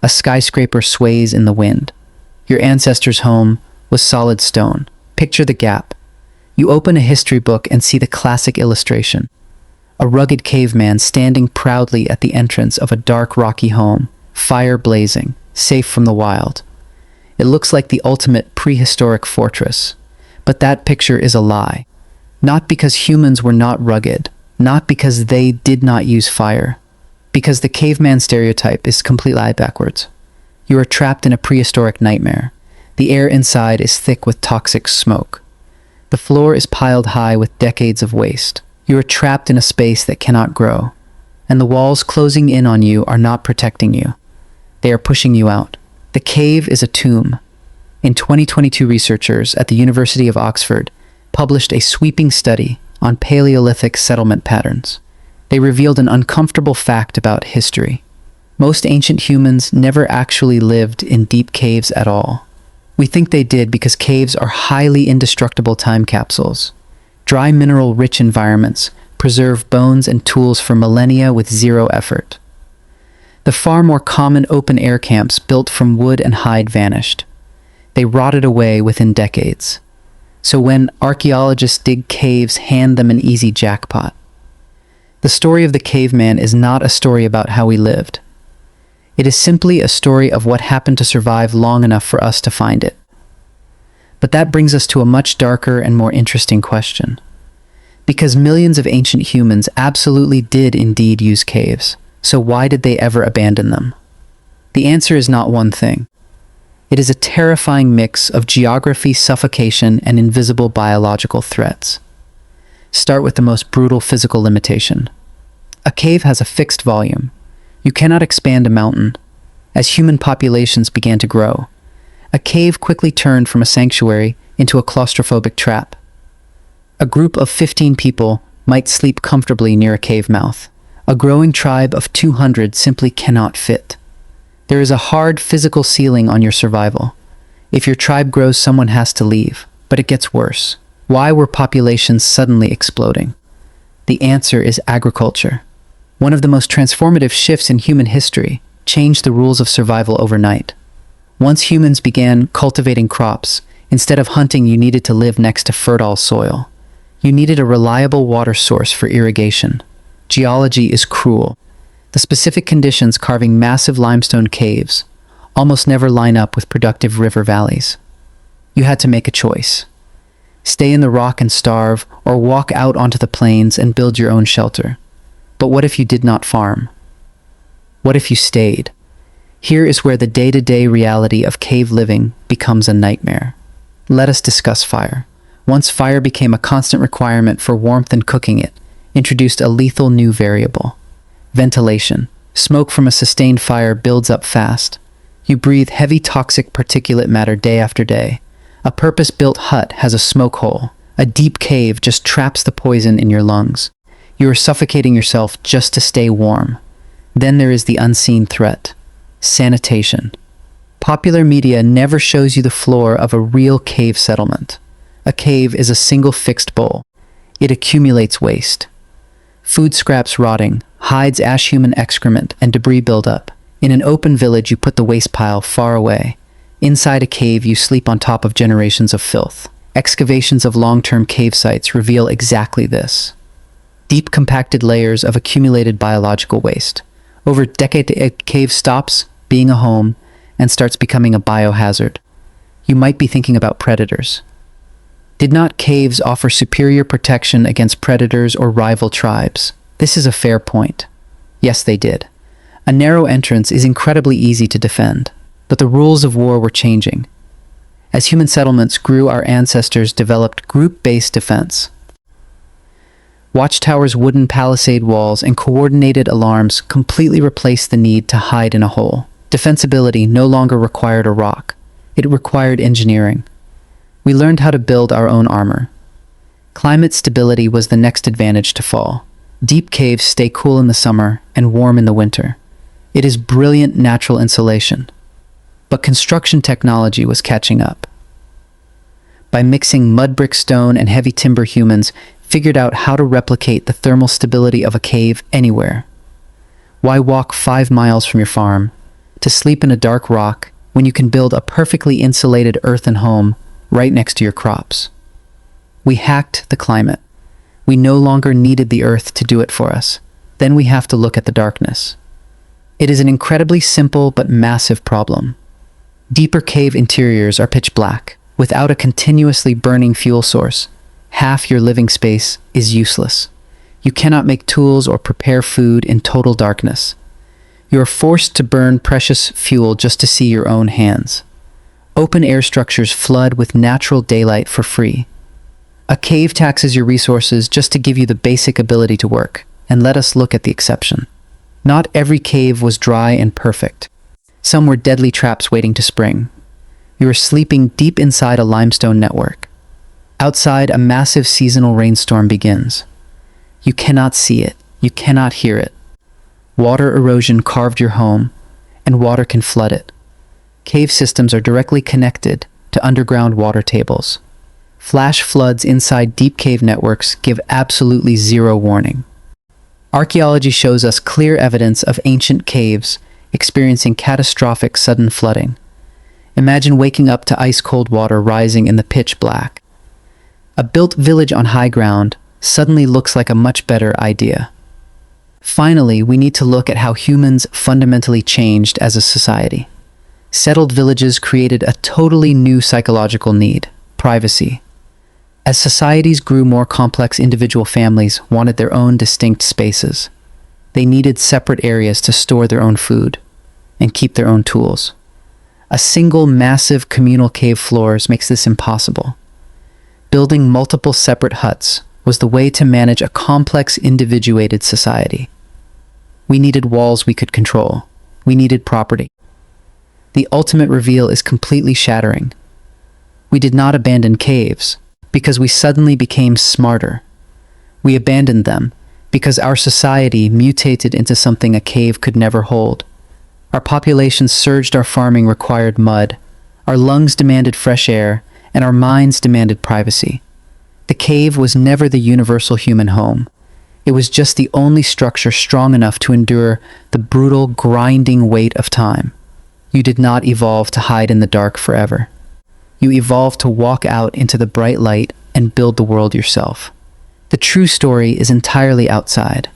A skyscraper sways in the wind. Your ancestors' home was solid stone. Picture the gap. You open a history book and see the classic illustration. A rugged caveman standing proudly at the entrance of a dark, rocky home, fire blazing, safe from the wild. It looks like the ultimate prehistoric fortress. But that picture is a lie. Not because humans were not rugged, not because they did not use fire, because the caveman stereotype is completely backwards. You are trapped in a prehistoric nightmare. The air inside is thick with toxic smoke. The floor is piled high with decades of waste. You are trapped in a space that cannot grow, and the walls closing in on you are not protecting you. They are pushing you out. The cave is a tomb. In 2022, researchers at the University of Oxford published a sweeping study on Paleolithic settlement patterns. They revealed an uncomfortable fact about history. Most ancient humans never actually lived in deep caves at all. We think they did because caves are highly indestructible time capsules. Dry mineral-rich environments preserve bones and tools for millennia with zero effort. The far more common open-air camps built from wood and hide vanished. They rotted away within decades. So when archaeologists dig caves, hand them an easy jackpot. The story of the caveman is not a story about how we lived. It is simply a story of what happened to survive long enough for us to find it. But that brings us to a much darker and more interesting question. Because millions of ancient humans absolutely did indeed use caves, so why did they ever abandon them? The answer is not one thing. It is a terrifying mix of geography, suffocation, and invisible biological threats. Start with the most brutal physical limitation. A cave has a fixed volume. You cannot expand a mountain. As human populations began to grow, a cave quickly turned from a sanctuary into a claustrophobic trap. A group of 15 people might sleep comfortably near a cave mouth. A growing tribe of 200 simply cannot fit. There is a hard physical ceiling on your survival. If your tribe grows, someone has to leave. But it gets worse. Why were populations suddenly exploding? The answer is agriculture. One of the most transformative shifts in human history changed the rules of survival overnight. Once humans began cultivating crops, instead of hunting, you needed to live next to fertile soil. You needed a reliable water source for irrigation. Geology is cruel. The specific conditions carving massive limestone caves almost never line up with productive river valleys. You had to make a choice. Stay in the rock and starve, or walk out onto the plains and build your own shelter. But what if you did not farm? What if you stayed? Here is where the day-to-day reality of cave living becomes a nightmare. Let us discuss fire. Once fire became a constant requirement for warmth and cooking, it introduced a lethal new variable. Ventilation. Smoke from a sustained fire builds up fast. You breathe heavy toxic particulate matter day after day. A purpose-built hut has a smoke hole. A deep cave just traps the poison in your lungs. You are suffocating yourself just to stay warm. Then there is the unseen threat. Sanitation. Popular media never shows you the floor of a real cave settlement. A cave is a single fixed bowl. It accumulates waste. Food scraps rotting, hides ash, human excrement, and debris build up. In an open village, you put the waste pile far away. Inside a cave, you sleep on top of generations of filth. Excavations of long-term cave sites reveal exactly this. Deep compacted layers of accumulated biological waste. Over decades, a cave stops being a home and starts becoming a biohazard. You might be thinking about predators. Did not caves offer superior protection against predators or rival tribes? This is a fair point. Yes, they did. A narrow entrance is incredibly easy to defend, but the rules of war were changing. As human settlements grew, our ancestors developed group-based defense. Watchtowers, wooden palisade walls, and coordinated alarms completely replaced the need to hide in a hole. Defensibility no longer required a rock. It required engineering. We learned how to build our own armor. Climate stability was the next advantage to fall. Deep caves stay cool in the summer and warm in the winter. It is brilliant natural insulation. But construction technology was catching up. By mixing mud, brick, stone, and heavy timber, humans figured out how to replicate the thermal stability of a cave anywhere. Why walk 5 miles from your farm? to sleep in a dark rock when you can build a perfectly insulated earthen home right next to your crops. We hacked the climate. We no longer needed the earth to do it for us. Then we have to look at the darkness. It is an incredibly simple but massive problem. Deeper cave interiors are pitch black. Without a continuously burning fuel source, half your living space is useless. You cannot make tools or prepare food in total darkness. You are forced to burn precious fuel just to see your own hands. Open-air structures flood with natural daylight for free. A cave taxes your resources just to give you the basic ability to work, and let us look at the exception. Not every cave was dry and perfect. Some were deadly traps waiting to spring. You are sleeping deep inside a limestone network. Outside, a massive seasonal rainstorm begins. You cannot see it. You cannot hear it. Water erosion carved your home, and water can flood it. Cave systems are directly connected to underground water tables. Flash floods inside deep cave networks give absolutely zero warning. Archaeology shows us clear evidence of ancient caves experiencing catastrophic sudden flooding. Imagine waking up to ice-cold water rising in the pitch black. A built village on high ground suddenly looks like a much better idea. Finally, we need to look at how humans fundamentally changed as a society. Settled villages created a totally new psychological need: privacy. As societies grew more complex, individual families wanted their own distinct spaces. They needed separate areas to store their own food and keep their own tools. A single massive communal cave floors makes this impossible. Building multiple separate huts was the way to manage a complex, individuated society. We needed walls we could control. We needed property. The ultimate reveal is completely shattering. We did not abandon caves because we suddenly became smarter. We abandoned them because our society mutated into something a cave could never hold. Our population surged, our farming required mud, our lungs demanded fresh air, and our minds demanded privacy. The cave was never the universal human home. It was just the only structure strong enough to endure the brutal, grinding weight of time. You did not evolve to hide in the dark forever. You evolved to walk out into the bright light and build the world yourself. The true story is entirely outside.